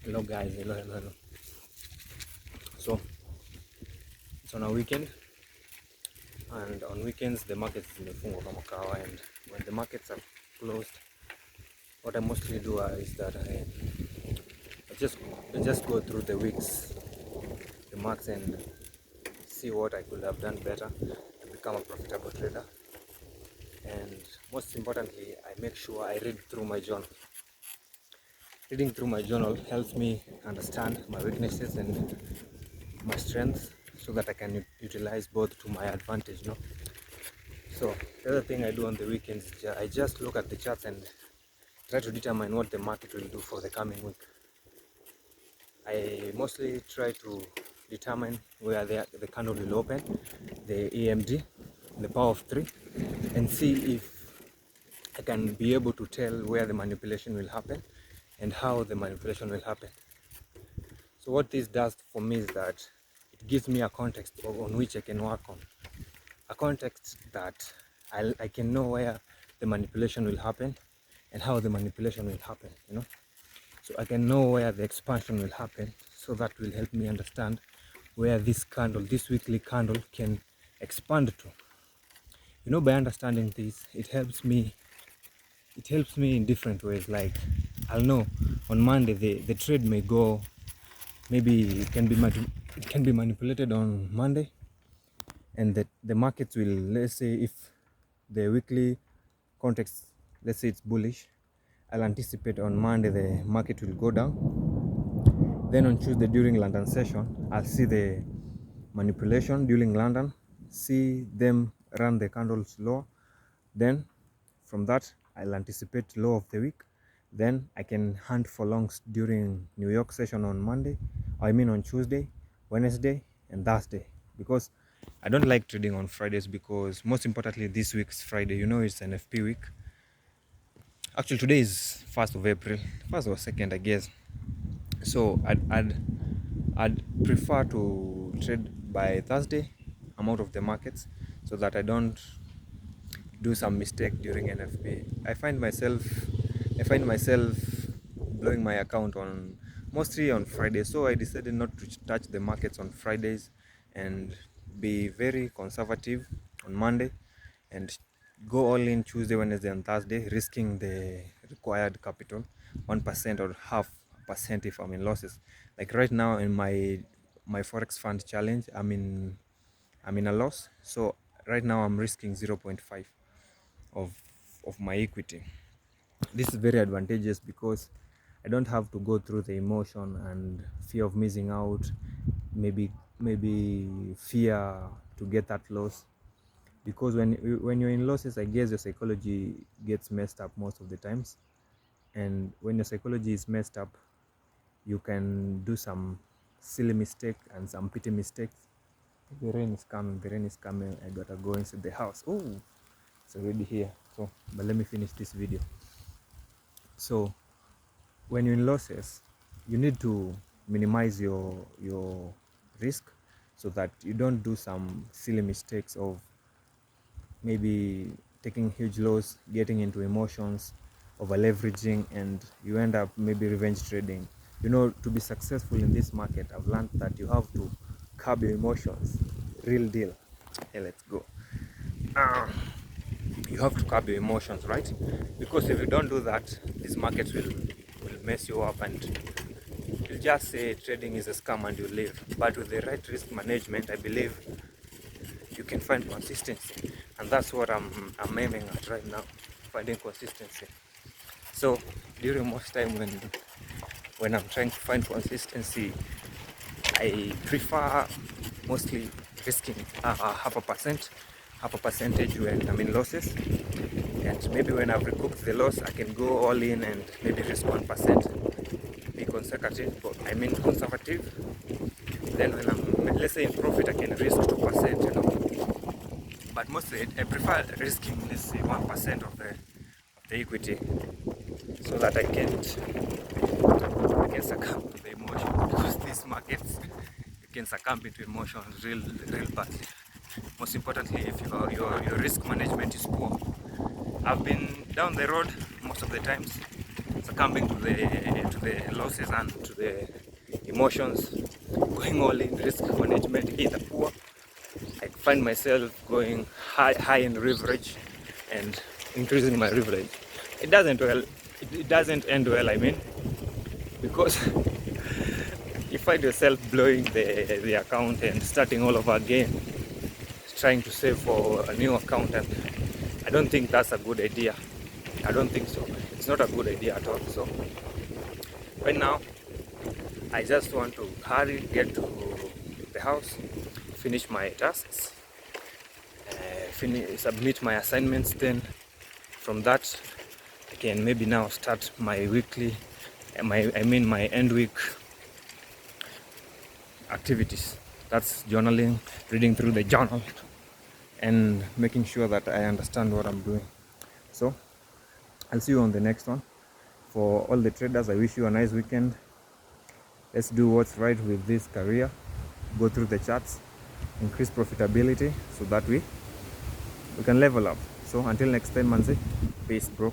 Hello guys, hello. So it's on a weekend, and on weekends the markets zimefungwa kama kawa, and when the markets are closed, what I mostly do is that I just go through the weeks, the months, and see what I could have done better to become a profitable trader. And most importantly, I make sure I read through my journal. Reading through my journal helps me understand my weaknesses and my strengths, so that I can utilize both to my advantage, no? So the other thing I do on the weekends is I just look at the charts and try to determine what the market will do for the coming week. I mostly try to determine where the candle will open, the EMD, the power of 3, and see if I can be able to tell where the manipulation will happen and how the manipulation will happen. So what this does for me is that it gives me a context on which I can work on. A context that I can know where the manipulation will happen and how the manipulation will happen, So I can know where the expansion will happen, so that will help me understand where this candle, this weekly candle, can expand to. By understanding this, it helps me in different ways. Like, I'll know on Monday the trade may go, maybe it can be manipulated on Monday, and the markets will, let's say, if the weekly context, let's say it's bullish, I'll anticipate on Monday the market will go down. Then on Tuesday during London session, I'll see the manipulation during London, see them run the candles lower. Then from that, I'll anticipate low of the week. Then I can hunt for longs during New York session on Monday, on Tuesday, Wednesday, and Thursday, because I don't like trading on Fridays, because most importantly this week's Friday, it's an FP week. Actually, today is 1st of April, 1st or 2nd, I guess. So I'd prefer to trade by Thursday. I'm out of the markets, so that I don't do some mistake during NFP. I find myself blowing my account mostly on Fridays. So I decided not to touch the markets on Fridays, and be very conservative on Monday, and go all in Tuesday, Wednesday, and Thursday, risking the required capital, 1% or half percent if I'm in losses. Like right now in my Forex fund challenge, I'm in a loss. So right now I'm risking 0.5 of my equity. This is very advantageous, because I don't have to go through the emotion and fear of missing out, maybe fear to get that loss. Because when you're in losses, I guess your psychology gets messed up most of the times, and when your psychology is messed up, you can do some silly mistake and some petty mistakes. The rain is coming. I gotta go inside the house. Oh, it's already here. So, but let me finish this video. So when you're in losses, you need to minimize your risk, so that you don't do some silly mistakes of maybe taking huge loss, getting into emotions, over leveraging, and you end up maybe revenge trading. To be successful in this market, I've learned that you have to curb your emotions. Real deal. Hey, let's go. You have to curb your emotions, right? Because if you don't do that, this market will mess you up, and you'll just say trading is a scam and you leave. But with the right risk management, I believe you can find consistency, and that's what I'm aiming at right now, finding consistency. So during most time when I'm trying to find consistency, I prefer mostly risking half a percentage when I'm in losses, and maybe when I've recouped the loss, I can go all in and maybe risk 1%, be conservative. Then when I'm, let's say, in profit, I can risk 2%, But mostly I prefer risking, let's say, 1% of the equity, so that I can succumb to the emotions, because these markets, you can succumb into emotions real badly. Most importantly, if your risk management is poor. I've been down the road most of the times, succumbing to the losses and to the emotions, going all in risk management, either poor. I find myself going high in leverage and increasing my leverage. It doesn't end well, I mean, because you find yourself blowing the account and starting all over again, trying to save for a new account, and I don't think that's a good idea. I don't think so. It's not a good idea at all. So right now, I just want to hurry, get to the house, finish my tasks, submit my assignments. Then from that, I can maybe now start my weekly, my end week activities. That's journaling, reading through the journal, and making sure that I understand what I'm doing. So I'll see you on the next one. For all the traders, I wish you a nice weekend. Let's do what's right with this career. Go through the charts, increase profitability so that we can level up. So until next time, Manzi, peace, bro.